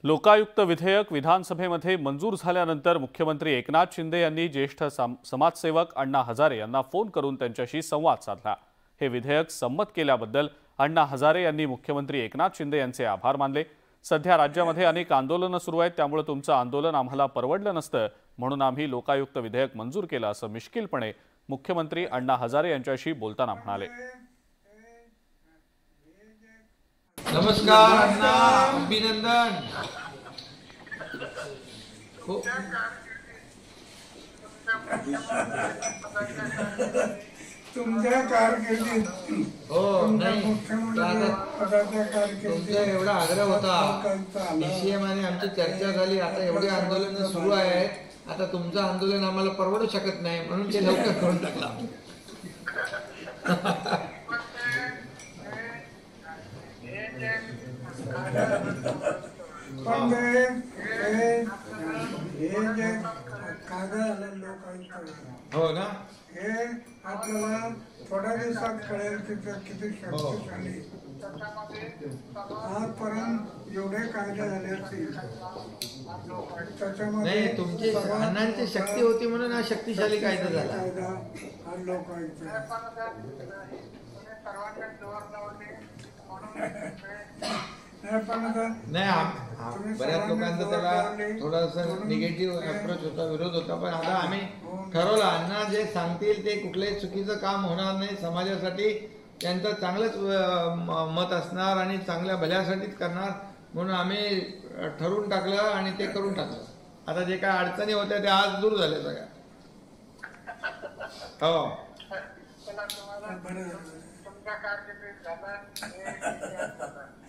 लोकायुक्त विधेयक विधानसभेमध्ये मंजूर झाल्यानंतर मुख्यमंत्री एकनाथ शिंदे यांनी ज्येष्ठ समाजसेवक अण्णा हजारे यांना फोन करून त्यांच्याशी संवाद साधला। हे विधेयक संमत केल्याबद्दल अण्णा हजारे यांनी मुख्यमंत्री एकनाथ शिंदे यांचे आभार मानले। सध्या राज्यामध्ये अनेक आंदोलनं सुरू आहेत, त्यामुळे तुमचं आंदोलन आम्हाला परवडलं नसतं, म्हणून आम्ही लोकायुक्त विधेयक मंजूर केलं असं मिश्किलपणे मुख्यमंत्री अण्णा हजारे यांच्याशी बोलताना म्हणाले। नमस्कार अण्णा, अभिनंदन। तुमच्या कारकिर्दीत तुमचा एवढा आग्रह होता, DCM आणि आमची चर्चा झाली, आता एवढे आंदोलन सुरू आहे, आता तुमचं आंदोलन आम्हाला परवडू शकत नाही, म्हणून ते लवकर करून टाकला। पण हे जे कागद लोकांचं हो ना, हे आपल्याला थोड्या दिवसात कळेल की किती शक्तिशाली। आजपर्यंत एवढे कायदे झाले असतील, त्याच्यामध्ये नाही तुमची अण्णांची शक्ती होती म्हणून हा शक्तिशाली कायदा झाला। हा लोकांचा नाही, बऱ्याच लोकांचा त्याला थोडासा निगेटिव्ह अप्रोच होता, विरोध होता, पण आता आम्ही ठरवलं अण्णा जे सांगतील ते कुठलंही चुकीचं काम होणार नाही, समाजासाठी त्यांचं चांगलंच मत असणार आणि चांगल्या भल्यासाठीच करणार, म्हणून आम्ही ठरवून टाकलं आणि ते करून टाकलं। आता जे काय अडचणी होत्या त्या आज दूर झाल्या सगळ्या। हो,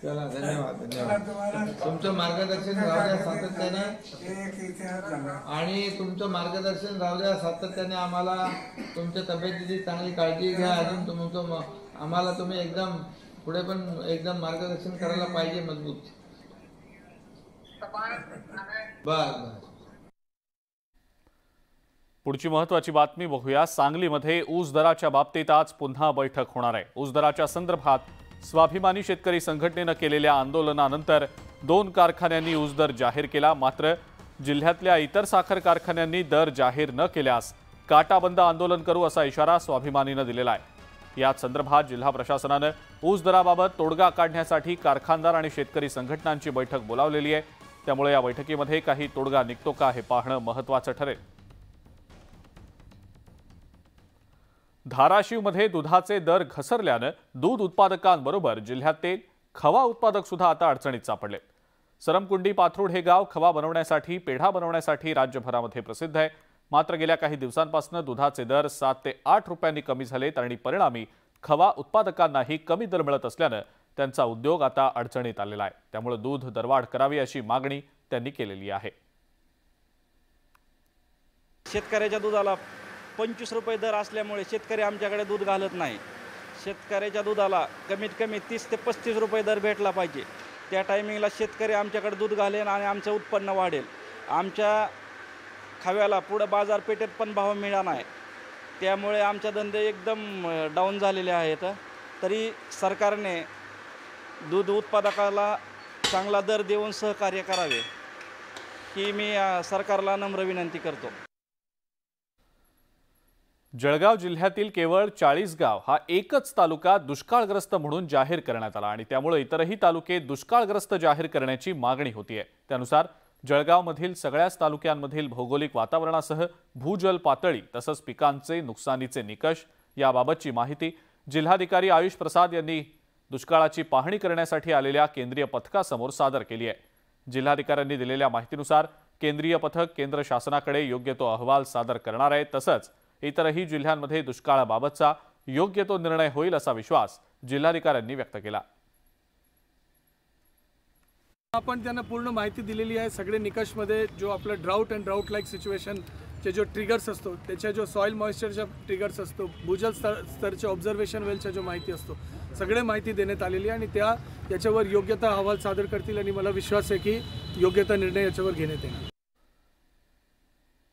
चला, धन्यवाद धन्यवाद। तुमचं मार्गदर्शन राहू द्या सातत्याने, आणि तुमचं मार्गदर्शन राहू द्या सातत्याने। आम्हाला तुमच्या तब्येतीची चांगली काळजी घ्या, अजून तुमचं आम्हाला तुम्ही एकदम पुढे पण एकदम मार्गदर्शन करायला पाहिजे मजबूत। बर, पुढची महत्त्वाची बातमी बघूया। सांगलीमध्ये ऊस दराच्या बाबतीत आज पुन्हा बैठक होणार आहे। ऊस दराच्या संदर्भात स्वाभिमानी शेतकरी संघटनेने केलेल्या आंदोलनानंतर 2 कारखान्यांनी ऊस दर जाहीर केला, मात्र जिल्ह्यातल्या इतर साखर कारखान्यांनी दर जाहीर न केल्यास काटाबंद आंदोलन करू असा इशारा स्वाभिमानीने दिलेला आहे। या संदर्भात जिल्हा प्रशासनाने ऊस दराबाबत तोडगा काढण्यासाठी कारखानदार आणि शेतकरी संघटनांची बैठक बोलावलेली आहे, त्यामुळे या बैठकीमध्ये काही तोडगा निघतो का हे पाहणं महत्त्वाचं ठरेल। धाराशिवमध्ये दुधाचे दर घसरल्याने दूध उत्पादकांबरोबर जिल्ह्यातील खवा उत्पादक सुद्धा आता अडचणीत सापडले। सरमकुंडी पाथरूड हे गाव खवा बनवण्यासाठी, पेढा बनवण्यासाठी राज्यभरामध्ये प्रसिद्ध आहे, मात्र गेल्या काही दिवसांपासून दुधाचे दर 7 ते 8 रुपयांनी कमी झालेत आणि परिणामी खवा उत्पादकांनाही कमी दर मिळत असल्याने त्यांचा उद्योग आता अडचणीत आलेला आहे, त्यामुळे दूध दरवाढ करावी अशी मागणी त्यांनी केलेली आहे। शेतकऱ्याच्या दुधाला 25 रुपये दर असल्यामुळे शेतकरी आमच्याकडे दूध घालत नाही। शेतकऱ्याच्या दुधाला कमीत कमी 30 ते 35 रुपये दर भेटला पाहिजे, त्या टायमिंगला शेतकरी आमच्याकडे दूध घालेल आणि आमचं उत्पन्न वाढेल। आमच्या खव्याला पुढं बाजारपेठेत पण भाव मिळाला नाही, त्यामुळे आमचे धंदे एकदम डाऊन झालेले आहेत। तरी सरकारने दूध उत्पादकाला चांगला दर देऊन सहकार्य करावे ही मी सरकारला नम्र विनंती करतो। जळगाव जिल्ह्यातील केवळ 40 गाव हा एकच तालुका दुष्काळग्रस्त म्हणून जाहीर करण्यात आला आणि त्यामुळे इतरही तालुके दुष्काळग्रस्त जाहीर करण्याची मागणी होतीये। त्यानुसार जळगावमधील सगळ्याच तालुक्यांमधील भौगोलिक वातावरणासह भूजल पातळी तसंच पिकांचे नुकसानीचे निकष याबाबतची माहिती जिल्हाधिकारी आयुष प्रसाद यांनी दुष्काळाची पाहणी करण्यासाठी आलेल्या केंद्रीय पथकासमोर सादर केली आहे। जिल्हाधिकाऱ्यांनी दिलेल्या माहितीनुसार केंद्रीय पथक केंद्र शासनाकडे योग्य तो अहवाल सादर करणार आहे, तसंच इतरही जिल्ह्यांमध्ये दुष्काळाबाबतचा योग्य तो निर्णय होईल असा विश्वास जिल्हाधिकाऱ्यांनी व्यक्त केला। आपण त्यांना पूर्ण माहिती दिलेली आहे। सगळे निकषमध्ये जो आपलं ड्राउट अँड ड्राउट लाईक सिच्युएशनचे जो ट्रिगर्स असतो, त्याच्या जो सॉइल मॉइश्चरचा ट्रिगर्स असतो, भूजल स्तरचे ऑब्झर्वेशन वेलचा जो माहिती असतो, सगळे माहिती देण्यात आलेली आहे आणि याच्यावर योग्यता अहवाल सादर करतील आणि मला विश्वास आहे की योग्यता निर्णय याच्यावर घेण्यात येईल।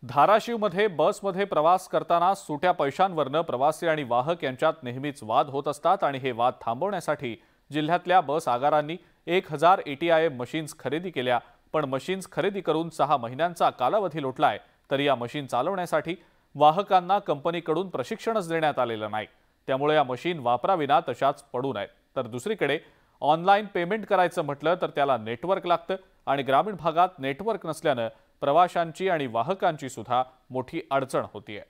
धाराशिवमध्ये बसमध्ये प्रवास करताना सुट्या पैशांवरनं प्रवासी आणि वाहक यांच्यात नेहमीच वाद होत असतात आणि हे वाद थांबवण्यासाठी जिल्ह्यातल्या बस आगारांनी 1000 ATIM मशीन्स खरेदी केल्या, पण मशीन्स खरेदी करून 6 महिन्यांचा कालावधी लोटलाय तरी या मशीन चालवण्यासाठी वाहकांना कंपनीकडून प्रशिक्षणच देण्यात आलेलं नाही। त्यामुळे या मशीन वापराविना तशाच पडू नयेत। तर दुसरीकडे ऑनलाईन पेमेंट करायचं म्हटलं तर त्याला नेटवर्क लागतं आणि ग्रामीण भागात नेटवर्क नसल्यानं प्रवाशांची आणि वाहकांची सुद्धा मोठी अडचण होतीये।